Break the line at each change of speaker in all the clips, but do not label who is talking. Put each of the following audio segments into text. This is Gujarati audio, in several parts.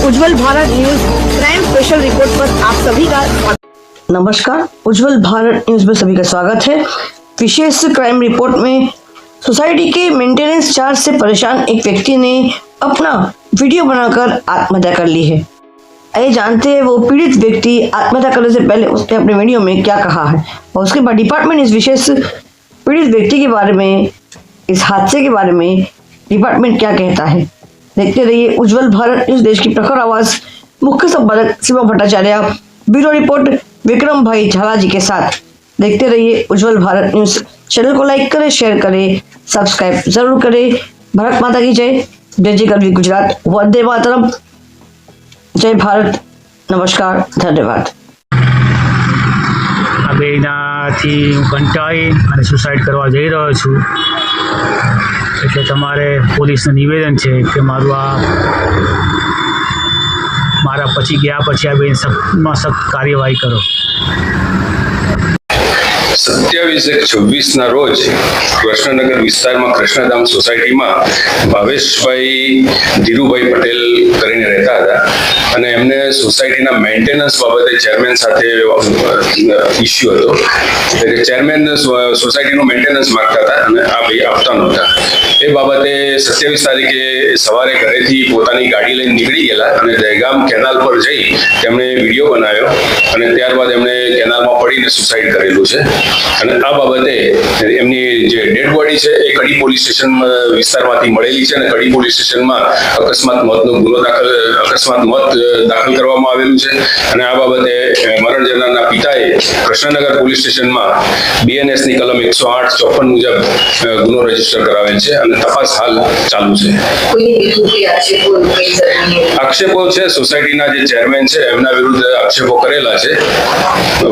उज्जवल Bharat news crime special report पर आप सभी का नमस्कार। उज्जवल भारत न्यूज में सभी का स्वागत है। विशेष क्राइम रिपोर्ट में सोसाइटी के मेंटेनेंस चार्ज से परेशान एक व्यक्ति ने अपना वीडियो बनाकर आत्महत्या कर ली है। आइए जानते हैं वो पीड़ित व्यक्ति आत्महत्या करने से पहले उसने अपने वीडियो में क्या कहा है और उसके बाद डिपार्टमेंट इस विशेष पीड़ित व्यक्ति के बारे में, इस हादसे के बारे में डिपार्टमेंट क्या कहता है। देखते रहिए उज्जवल भारत न्यूज, देश की प्रखर आवाज। मुख्य संपादक सीमा भट्टाचार्य, ब्यूरो रिपोर्ट विक्रम भाई झाला जी के साथ। देखते रहिए उज्जवल भारत न्यूज। चैनल को लाइक करें, शेयर करें, सब्सक्राइब जरूर करें। भारत माता की जय। जय जय करवी गुजरात। वंदे मातरम। जय भारत। नमस्कार, धन्यवाद।
હવે એનાથી હું કંટાળી અને સુસાઇડ કરવા જઈ રહ્યો છું, એટલે તમારે પોલીસને નિવેદન છે કે મારા પછી ગયા પછી આ બેન સખ્તમાં સખ્ત કાર્યવાહી કરો।
27/1/26 રોજ કૃષ્ણનગર વિસ્તારમાં કૃષ્ણધામ સોસાયટીમાં ભાવેશભાઈ ધીરુભાઈ પટેલ કરીને રહેતા હતા અને એમને સોસાયટીના મેન્ટેનન્સ બાબતે ચેરમેન સાથે ઇસ્યુ હતો। એટલે ચેરમેન સોસાયટીનું મેન્ટેનન્સ માંગતા હતા અને આ ભાઈ આપતા નહોતા। એ બાબતે 27 તારીખે સવારે ઘરેથી પોતાની ગાડી લઈને નીકળી ગયેલા અને દહેગામ કેનાલ પર જઈ તેમણે વિડીયો બનાવ્યો અને ત્યારબાદ એમણે કેનાલમાં પડીને સુસાઇડ કરેલું છે। અને આ બાબતે એમની જે ડેડ બોડી છે એ કડી પોલીસ સ્ટેશન વિસ્તારમાંથી મળેલી છે અને કડી પોલીસ સ્ટેશનમાં અકસ્માત મોત દાખલ કરવામાં આવેલું છે અને આ બાબતે મરણ જનારના પિતાએ કૃષ્ણનગર પોલીસ સ્ટેશનમાં BNS ની કલમ 108/54 મુજબ ગુનો રજીસ્ટર કરાવેલ છે અને તપાસ હાલ ચાલુ છે। આક્ષેપો છે સોસાયટીના જે ચેરમેન છે એમના વિરુદ્ધ આક્ષેપો કરેલા છે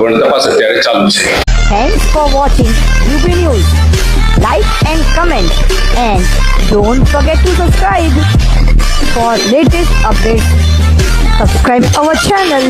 પણ તપાસ અત્યારે ચાલુ છે।
Thanks for watching UB News. Like and comment and don't forget to subscribe for latest updates. Subscribe our channel.